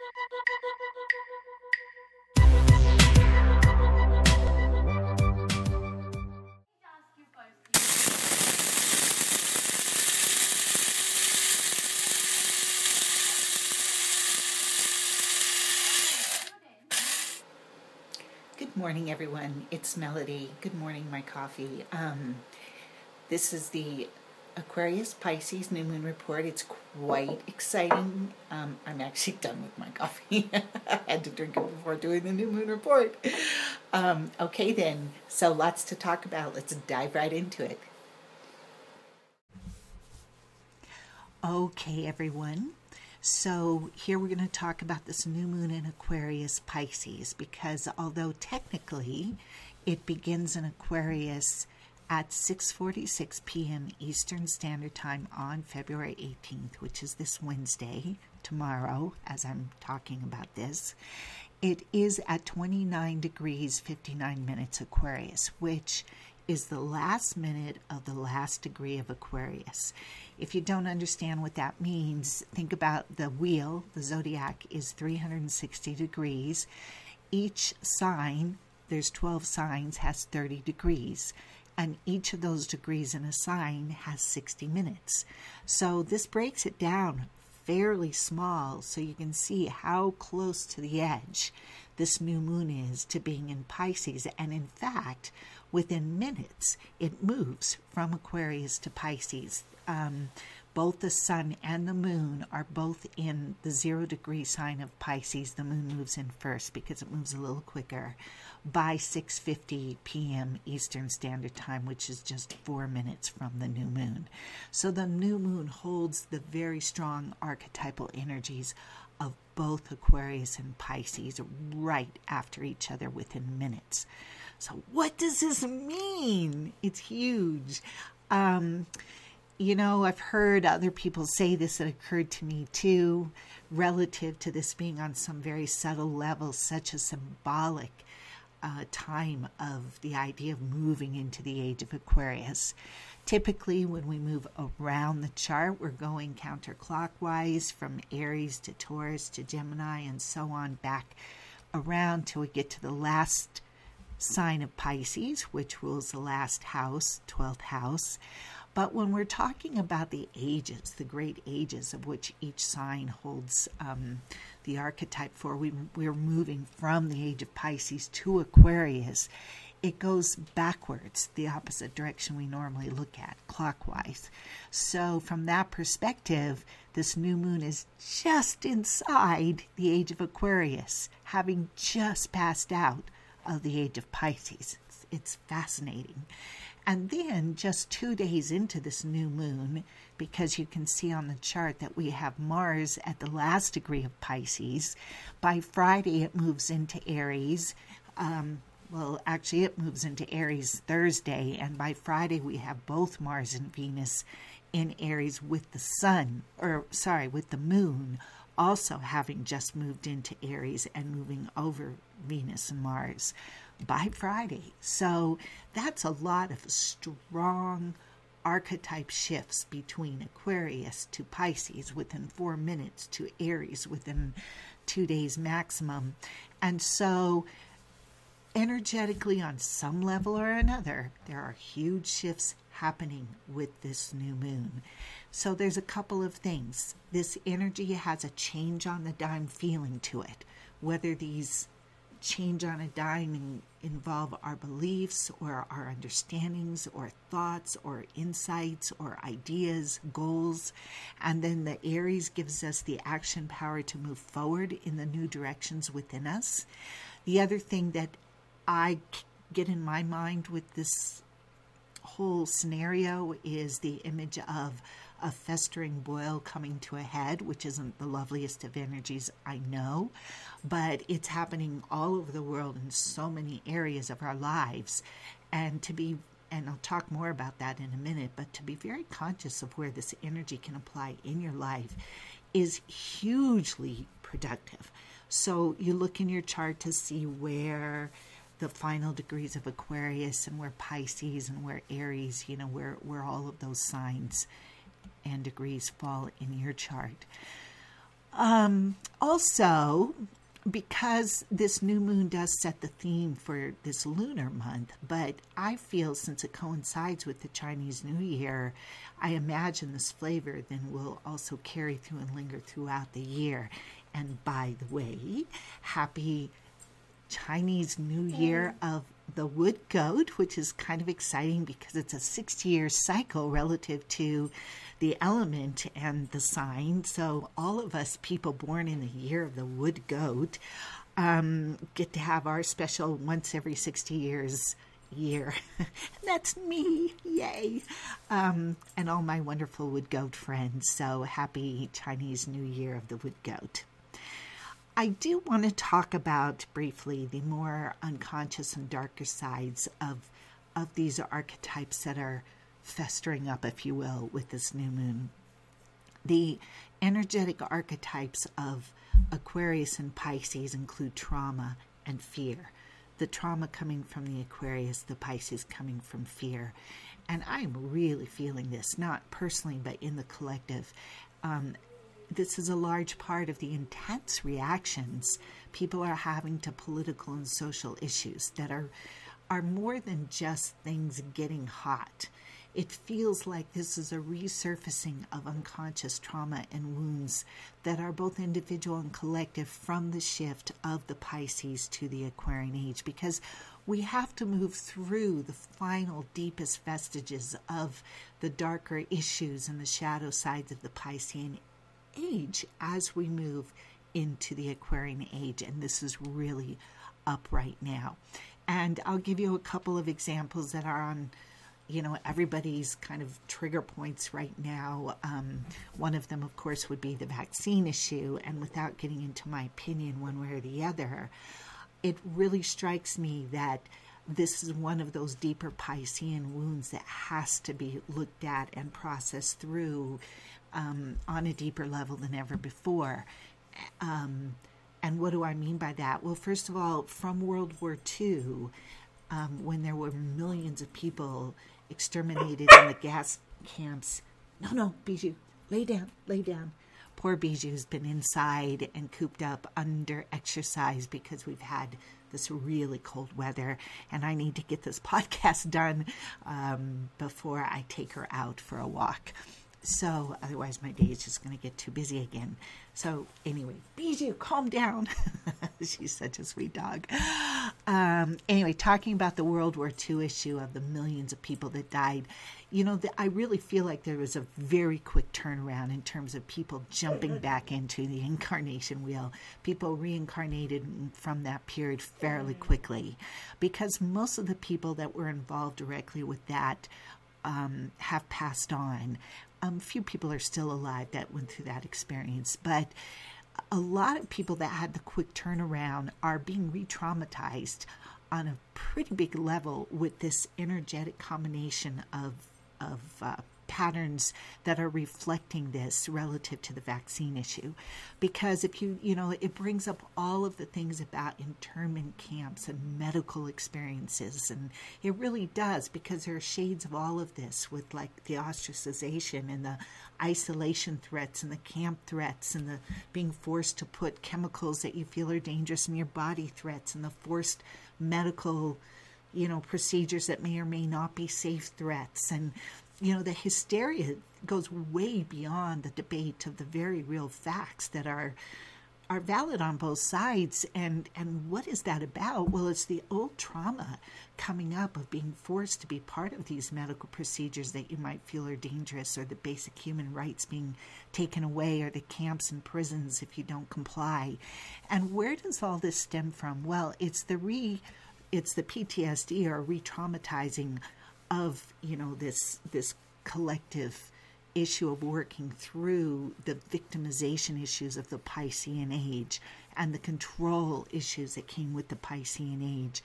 Good morning, everyone. It's Melody. Good morning, my coffee. This is the Aquarius Pisces New Moon Report. It's quite exciting. I'm actually done with my coffee. I had to drink it before doing the New Moon Report. Okay then, so lots to talk about. Let's dive right into it. Okay, everyone. So here we're going to talk about this new moon in Aquarius Pisces, because although technically it begins in Aquarius at 6:46 p.m. Eastern Standard Time on February 18th, which is this Wednesday, tomorrow, as I'm talking about this, it is at 29 degrees 59 minutes Aquarius, which is the last minute of the last degree of Aquarius. If you don't understand what that means, think about the wheel. The zodiac is 360 degrees. Each sign, there's 12 signs, has 30 degrees. And each of those degrees in a sign has 60 minutes. So this breaks it down fairly small so you can see how close to the edge this new moon is to being in Pisces. And in fact, within minutes, it moves from Aquarius to Pisces. Both the sun and the moon are both in the 0-degree sign of Pisces. The moon moves in first because it moves a little quicker by 6:50 p.m. Eastern Standard Time, which is just 4 minutes from the new moon. So the new moon holds the very strong archetypal energies of both Aquarius and Pisces right after each other within minutes. So what does this mean? It's huge. You know, I've heard other people say this. It occurred to me too, relative to this being on some very subtle level, such a symbolic time of the idea of moving into the age of Aquarius. Typically, when we move around the chart, we're going counterclockwise from Aries to Taurus to Gemini and so on, back around till we get to the last sign of Pisces, which rules the last house, 12th house. But when we're talking about the ages, the great ages of which each sign holds the archetype for, we're moving from the age of Pisces to Aquarius. It goes backwards, the opposite direction we normally look at, clockwise. So from that perspective, this new moon is just inside the age of Aquarius, having just passed out of the age of Pisces. It's fascinating. And then just 2 days into this new moon, because you can see on the chart that we have Mars at the last degree of Pisces, by Friday it moves into Aries. Well, actually it moves into Aries Thursday, and by Friday we have both Mars and Venus in Aries with the sun, with the moon also having just moved into Aries and moving over Venus and Mars by Friday. So that's a lot of strong archetype shifts between Aquarius to Pisces within 4 minutes, to Aries within 2 days maximum. And so energetically, on some level or another, there are huge shifts happening with this new moon. So there's a couple of things. This energy has a change on the dime feeling to it. Whether these change on a dime involve our beliefs or our understandings or thoughts or insights or ideas, goals. And then the Aries gives us the action power to move forward in the new directions within us. The other thing that I get in my mind with this whole scenario is the image of a festering boil coming to a head, which isn't the loveliest of energies, I know, but it's happening all over the world in so many areas of our lives. And I'll talk more about that in a minute, but to be very conscious of where this energy can apply in your life is hugely productive. So you look in your chart to see where the final degrees of Aquarius and where Pisces and where Aries, where all of those signs and degrees fall in your chart. Also, because this new moon does set the theme for this lunar month, but I feel since it coincides with the Chinese New Year, I imagine this flavor then will also carry through and linger throughout the year. And by the way, happy Chinese New Year of the wood goat, which is kind of exciting because it's a 60-year cycle relative to the element and the sign. So all of us people born in the year of the wood goat get to have our special once every 60 years year. That's me. Yay. And all my wonderful wood goat friends. So happy Chinese New Year of the wood goat. I do want to talk about briefly the more unconscious and darker sides of these archetypes that are festering up, if you will, with this new moon. The energetic archetypes of Aquarius and Pisces include trauma and fear. The trauma coming from the Aquarius, the Pisces coming from fear. And I'm really feeling this, not personally, but in the collective. This is a large part of the intense reactions people are having to political and social issues that are more than just things getting hot. It feels like this is a resurfacing of unconscious trauma and wounds that are both individual and collective from the shift of the Pisces to the Aquarian age, because we have to move through the final, deepest vestiges of the darker issues and the shadow sides of the Piscean age as we move into the Aquarian age, and this is really up right now. And I'll give you a couple of examples that are on, everybody's kind of trigger points right now. One of them, of course, would be the vaccine issue, and without getting into my opinion one way or the other, it really strikes me that this is one of those deeper Piscean wounds that has to be looked at and processed through on a deeper level than ever before. And what do I mean by that? Well, first of all, from World War II, when there were millions of people exterminated in the gas camps. No, Bijou, lay down. Poor Bijou's been inside and cooped up under exercise because we've had this really cold weather, and I need to get this podcast done before I take her out for a walk. So otherwise my day is just going to get too busy again. So anyway, Bijou, calm down. She's such a sweet dog. Anyway, talking about the World War II issue of the millions of people that died, I really feel like there was a very quick turnaround in terms of people jumping back into the incarnation wheel. People reincarnated from that period fairly quickly, because most of the people that were involved directly with that have passed on. Few people are still alive that went through that experience, but a lot of people that had the quick turnaround are being re-traumatized on a pretty big level with this energetic combination of patterns that are reflecting this relative to the vaccine issue. Because if it brings up all of the things about internment camps and medical experiences, and it really does, because there are shades of all of this with like the ostracization and the isolation threats and the camp threats and the being forced to put chemicals that you feel are dangerous in your body threats and the forced medical procedures that may or may not be safe threats. And the hysteria goes way beyond the debate of the very real facts that are valid on both sides. And what is that about? Well, it's the old trauma coming up of being forced to be part of these medical procedures that you might feel are dangerous, or the basic human rights being taken away, or the camps and prisons if you don't comply. And where does all this stem from? Well, it's the PTSD, or re-traumatizing of this collective issue of working through the victimization issues of the Piscean age and the control issues that came with the Piscean age.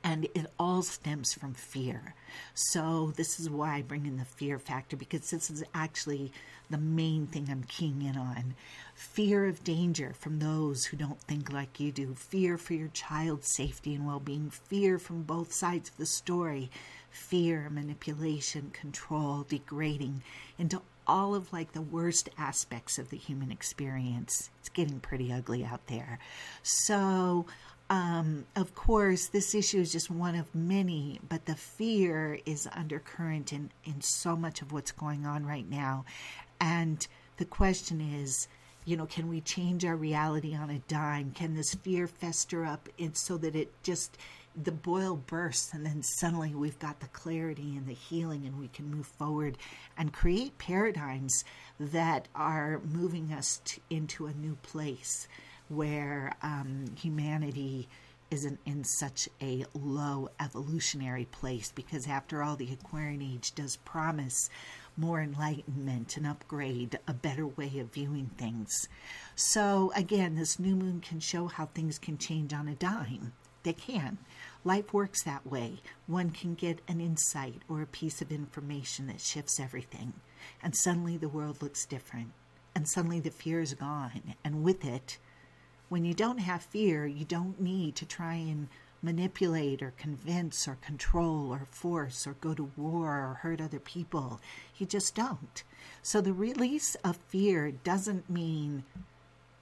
And it all stems from fear. So this is why I bring in the fear factor, because this is actually the main thing I'm keying in on. Fear of danger from those who don't think like you do. Fear for your child's safety and well-being. Fear from both sides of the story. Fear, manipulation, control, degrading into all of like the worst aspects of the human experience. It's getting pretty ugly out there. So, of course, this issue is just one of many, but the fear is undercurrent in so much of what's going on right now. And the question is, you know, can we change our reality on a dime? Can this fear fester up so that it just, the boil bursts, and then suddenly we've got the clarity and the healing, and we can move forward and create paradigms that are moving us into a new place where humanity isn't in such a low evolutionary place, because after all, the Aquarian age does promise more enlightenment, an upgrade, a better way of viewing things. So again, this new moon can show how things can change on a dime. They can. Life works that way. One can get an insight or a piece of information that shifts everything, and suddenly the world looks different, and suddenly the fear is gone, and with it, when you don't have fear, you don't need to try and manipulate or convince or control or force or go to war or hurt other people. You just don't. So the release of fear doesn't mean,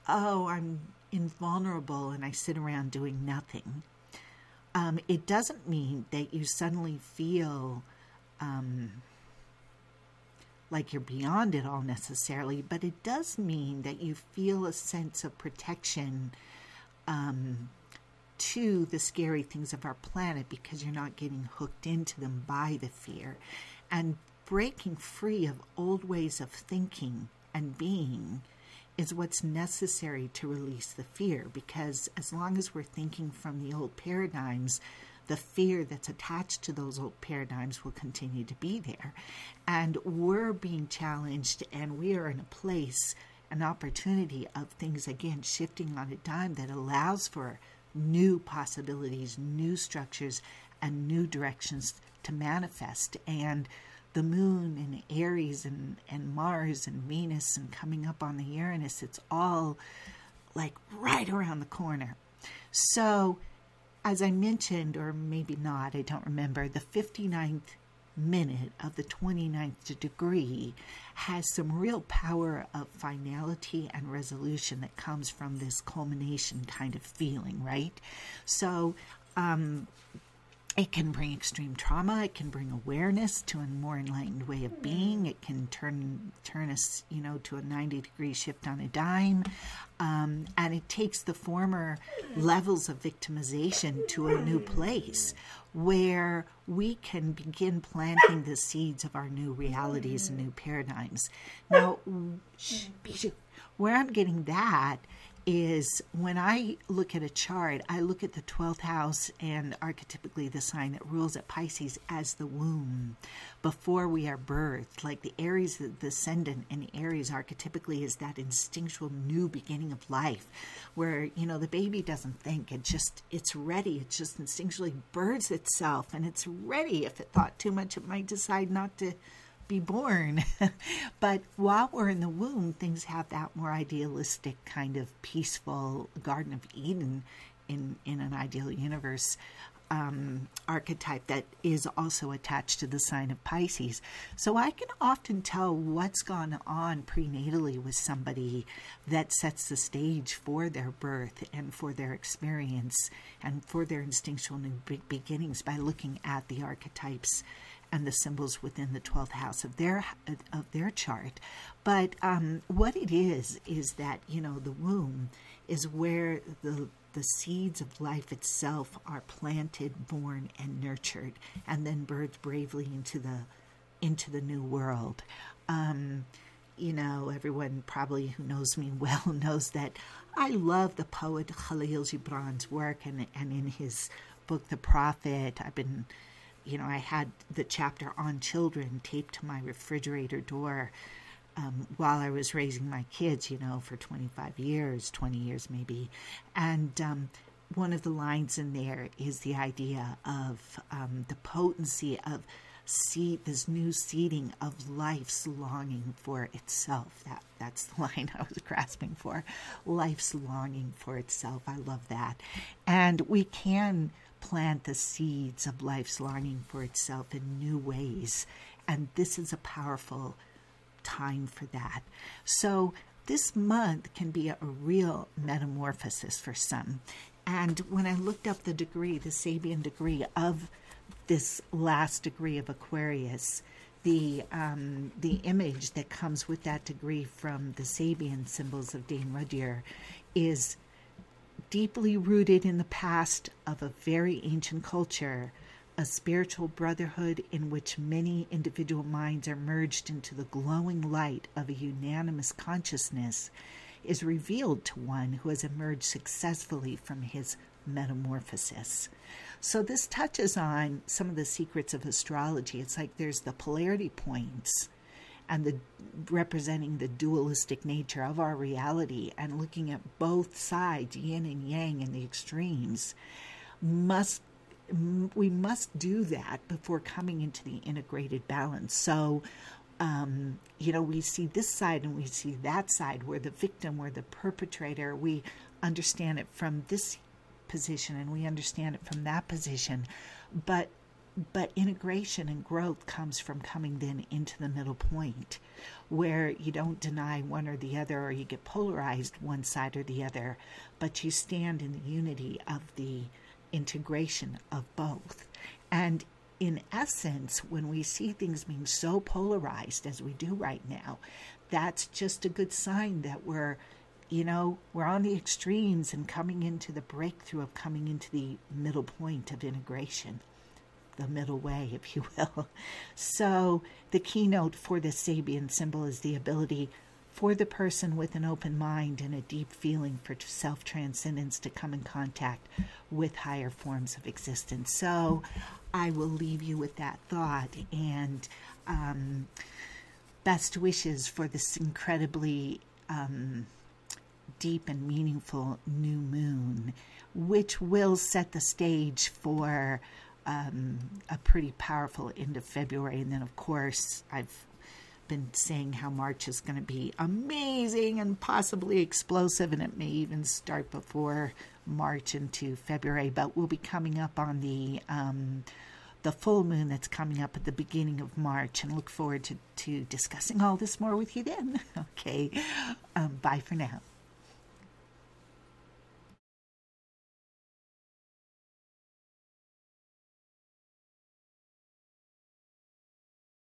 oh, I'm invulnerable and I sit around doing nothing. It doesn't mean that you suddenly feel like you're beyond it all necessarily, but it does mean that you feel a sense of protection to the scary things of our planet, because you're not getting hooked into them by the fear. And breaking free of old ways of thinking and being is what's necessary to release the fear, because as long as we're thinking from the old paradigms, the fear that's attached to those old paradigms will continue to be there. And we're being challenged, and we are in a place, an opportunity of things, again, shifting on a dime that allows for new possibilities, new structures, and new directions to manifest. And the moon and Aries and Mars and Venus and coming up on the Uranus, it's all like right around the corner. So, as I mentioned, or maybe not, I don't remember, the 59th minute of the 29th degree has some real power of finality and resolution that comes from this culmination kind of feeling, right? So, it can bring extreme trauma. It can bring awareness to a more enlightened way of being. It can turn us, you know, to a 90-degree shift on a dime. And it takes the former levels of victimization to a new place where we can begin planting the seeds of our new realities and new paradigms. Now, where I'm getting that is when I look at a chart, I look at the 12th house and archetypically the sign that rules at Pisces as the womb before we are birthed. Like the Aries, the ascendant in Aries archetypically is that instinctual new beginning of life where, you know, the baby doesn't think. It's ready. It just instinctually births itself, and it's ready. If it thought too much, it might decide not to be born. But while we're in the womb, things have that more idealistic kind of peaceful Garden of Eden in an ideal universe archetype that is also attached to the sign of Pisces. So I can often tell what's gone on prenatally with somebody that sets the stage for their birth and for their experience and for their instinctual new beginnings by looking at the archetypes and the symbols within the 12th house of their chart. But what it is that, you know, the womb is where the seeds of life itself are planted, born, and nurtured, and then birthed bravely into the new world. You know, everyone probably who knows me well knows that I love the poet Khalil Gibran's work, and in his book, The Prophet, I had the chapter on children taped to my refrigerator door while I was raising my kids, for 25 years, 20 years maybe. And one of the lines in there is the idea of the potency of this new seeding of life's longing for itself. That's the line I was grasping for. Life's longing for itself. I love that. And we can plant the seeds of life's longing for itself in new ways. And this is a powerful time for that. So this month can be a real metamorphosis for some. And when I looked up the degree, the Sabian degree of this last degree of Aquarius, the image that comes with that degree from the Sabian symbols of Dane Rudhyar is deeply rooted in the past of a very ancient culture, a spiritual brotherhood in which many individual minds are merged into the glowing light of a unanimous consciousness, is revealed to one who has emerged successfully from his metamorphosis. So this touches on some of the secrets of astrology. It's like there's the polarity points and the representing the dualistic nature of our reality, and looking at both sides, yin and yang, and the extremes. We must do that before coming into the integrated balance. So we see this side and we see that side. We're the victim, we're the perpetrator. We understand it from this position and we understand it from that position. But integration and growth comes from coming then into the middle point, where you don't deny one or the other, or you get polarized one side or the other, but you stand in the unity of the integration of both. And in essence, when we see things being so polarized as we do right now, that's just a good sign that we're on the extremes and coming into the breakthrough of coming into the middle point of integration, the middle way, if you will. So the keynote for the Sabian symbol is the ability for the person with an open mind and a deep feeling for self-transcendence to come in contact with higher forms of existence. So I will leave you with that thought, and best wishes for this incredibly deep and meaningful new moon, which will set the stage for a pretty powerful end of February. And then, of course, I've been saying how March is going to be amazing and possibly explosive, and it may even start before March into February. But we'll be coming up on the full moon that's coming up at the beginning of March, and look forward to discussing all this more with you then. Okay, bye for now.